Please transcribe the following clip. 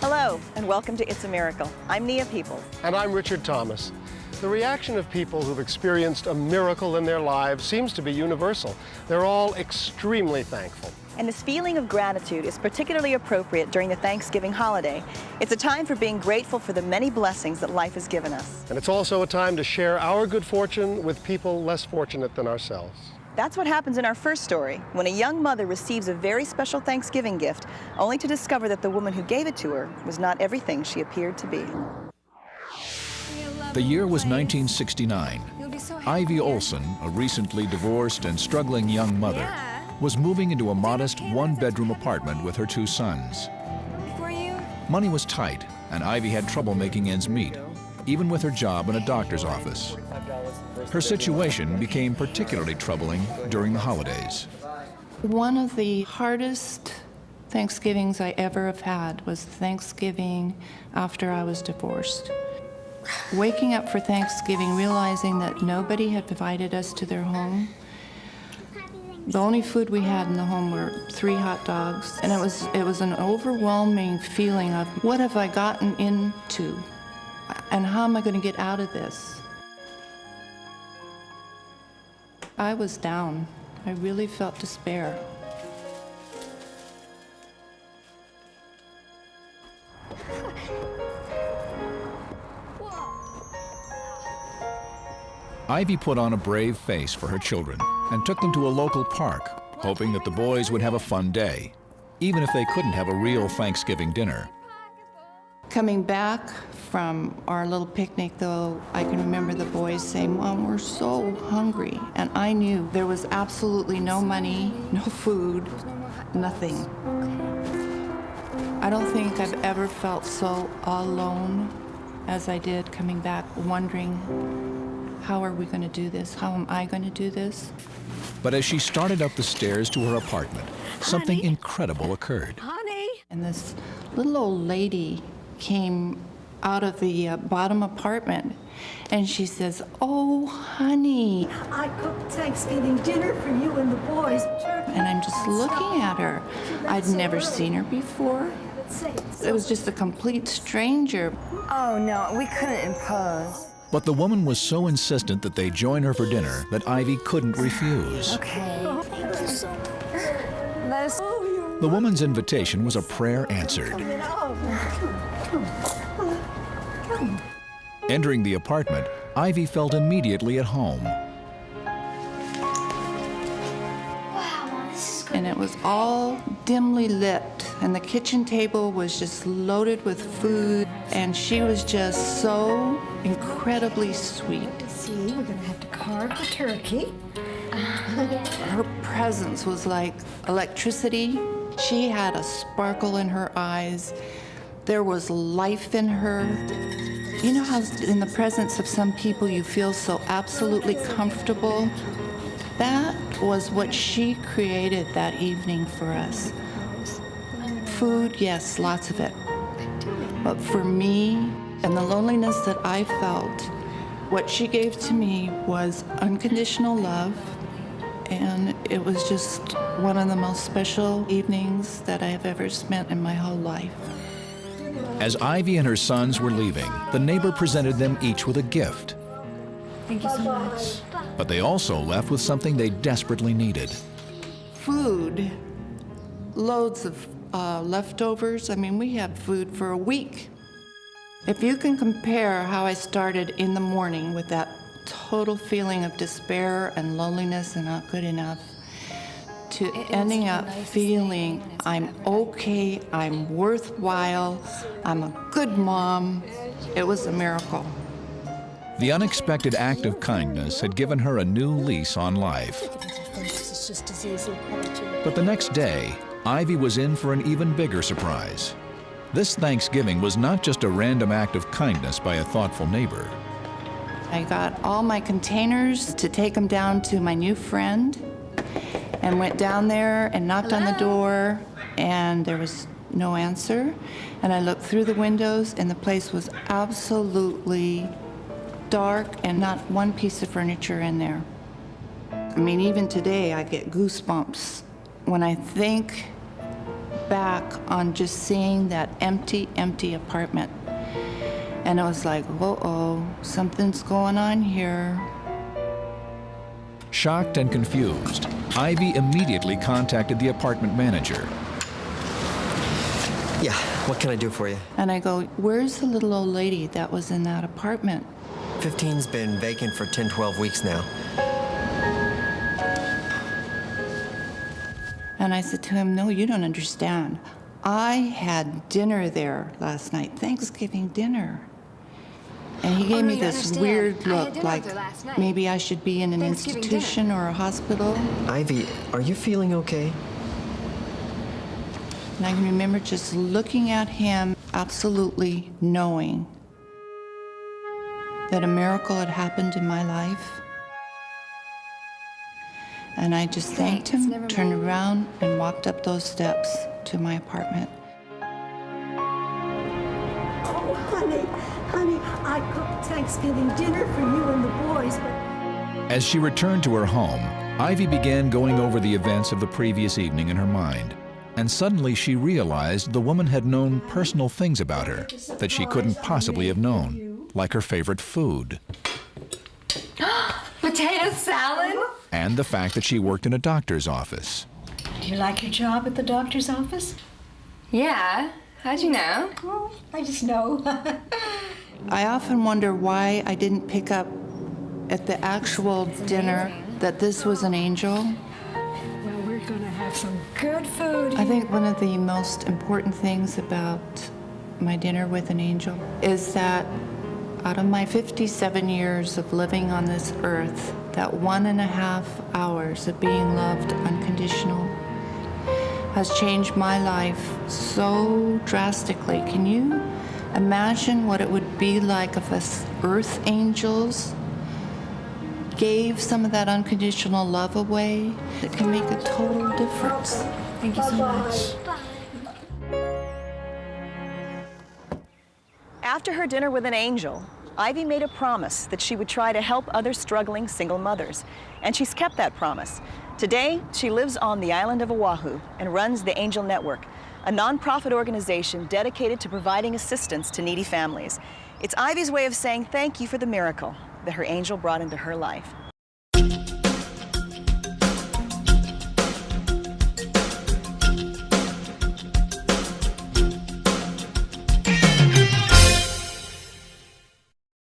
Hello, and welcome to It's a Miracle. I'm Nia Peoples. And I'm Richard Thomas. The reaction of people who've experienced a miracle in their lives seems to be universal. They're all extremely thankful. And this feeling of gratitude is particularly appropriate during the Thanksgiving holiday. It's a time for being grateful for the many blessings that life has given us. And it's also a time to share our good fortune with people less fortunate than ourselves. That's what happens in our first story, when a young mother receives a very special Thanksgiving gift, only to discover that the woman who gave it to her was not everything she appeared to be. The year was 1969. Ivy Olson, a recently divorced and struggling young mother, was moving into a modest one-bedroom apartment with her two sons. Money was tight, and Ivy had trouble making ends meet, even with her job in a doctor's office. Her situation became particularly troubling during the holidays. One of the hardest Thanksgivings I ever have had was Thanksgiving after I was divorced. Waking up for Thanksgiving, realizing that nobody had invited us to their home. The only food we had in the home were 3 hot dogs, and it was an overwhelming feeling of what have I gotten into, and how am I going to get out of this? I was down. I really felt despair. Ivy put on a brave face for her children and took them to a local park, hoping that the boys would have a fun day, even if they couldn't have a real Thanksgiving dinner. Coming back from our little picnic, though, I can remember the boys saying, "Mom, we're so hungry." And I knew there was absolutely no money, no food, nothing. I don't think I've ever felt so alone as I did coming back, wondering, how are we going to do this? How am I going to do this? But as she started up the stairs to her apartment, something incredible occurred. And this little old lady came out of the bottom apartment, and she says, "Oh, honey." I cooked Thanksgiving dinner for you and the boys. And I'm just looking at her. I'd never seen her before. It was just a complete stranger. Oh, no, we couldn't impose. But the woman was so insistent that they join her for dinner that Ivy couldn't refuse. Okay. Let us... The woman's invitation was a prayer answered. Entering the apartment, Ivy felt immediately at home. And it was all dimly lit, and the kitchen table was just loaded with food, and she was just so incredibly sweet. See, we're gonna have to carve the turkey. Her presence was like electricity. She had a sparkle in her eyes. There was life in her. You know how in the presence of some people you feel so absolutely comfortable? That was what she created that evening for us. Food, yes, lots of it. But for me, and the loneliness that I felt, what she gave to me was unconditional love, and it was just one of the most special evenings that I have ever spent in my whole life. As Ivy and her sons were leaving, the neighbor presented them each with a gift. Thank you so much. But they also left with something they desperately needed. Food, loads of leftovers. I mean, we had food for a week. If you can compare how I started in the morning with that total feeling of despair and loneliness and not good enough, to ending up feeling I'm okay, I'm worthwhile, I'm a good mom, it was a miracle. The unexpected act of kindness had given her a new lease on life. But the next day, Ivy was in for an even bigger surprise. This Thanksgiving was not just a random act of kindness by a thoughtful neighbor. I got all my containers to take them down to my new friend, and went down there and knocked on the door, and there was no answer. And I looked through the windows, and the place was absolutely dark and not one piece of furniture in there. I mean, even today I get goosebumps when I think back on just seeing that empty apartment. And I was like, uh-oh, something's going on here. Shocked and confused, Ivy immediately contacted the apartment manager. Yeah, what can I do for you? And I go, where's the little old lady that was in that apartment? 15's been vacant for 10, 12 weeks now. And I said to him, no, you don't understand. I had dinner there last night, Thanksgiving dinner. And he gave me this weird look, like maybe I should be in an institution or a hospital. Ivy, are you feeling okay? And I can remember just looking at him, absolutely knowing that a miracle had happened in my life. And I just thanked him, turned around, and walked up those steps to my apartment. Oh, honey, I cooked Thanksgiving dinner for you and the boys, but... As she returned to her home, Ivy began going over the events of the previous evening in her mind. And suddenly she realized the woman had known personal things about her that she couldn't possibly have known, like her favorite food. Potato salad? And the fact that she worked in a doctor's office. Do you like your job at the doctor's office? Yeah. How'd you know? Well, I just know. I often wonder why I didn't pick up at the actual dinner that this was an angel. Well, we're gonna have some good food. I think one of the most important things about my dinner with an angel is that out of my 57 years of living on this earth, that 1.5 hours of being loved unconditional has changed my life so drastically. Can you imagine what it would be like if us earth angels gave some of that unconditional love away? It can make a total difference. Thank you so much. After her dinner with an angel, Ivy made a promise that she would try to help other struggling single mothers, and she's kept that promise. Today, she lives on the island of Oahu and runs the Angel Network, a nonprofit organization dedicated to providing assistance to needy families. It's Ivy's way of saying thank you for the miracle that her angel brought into her life.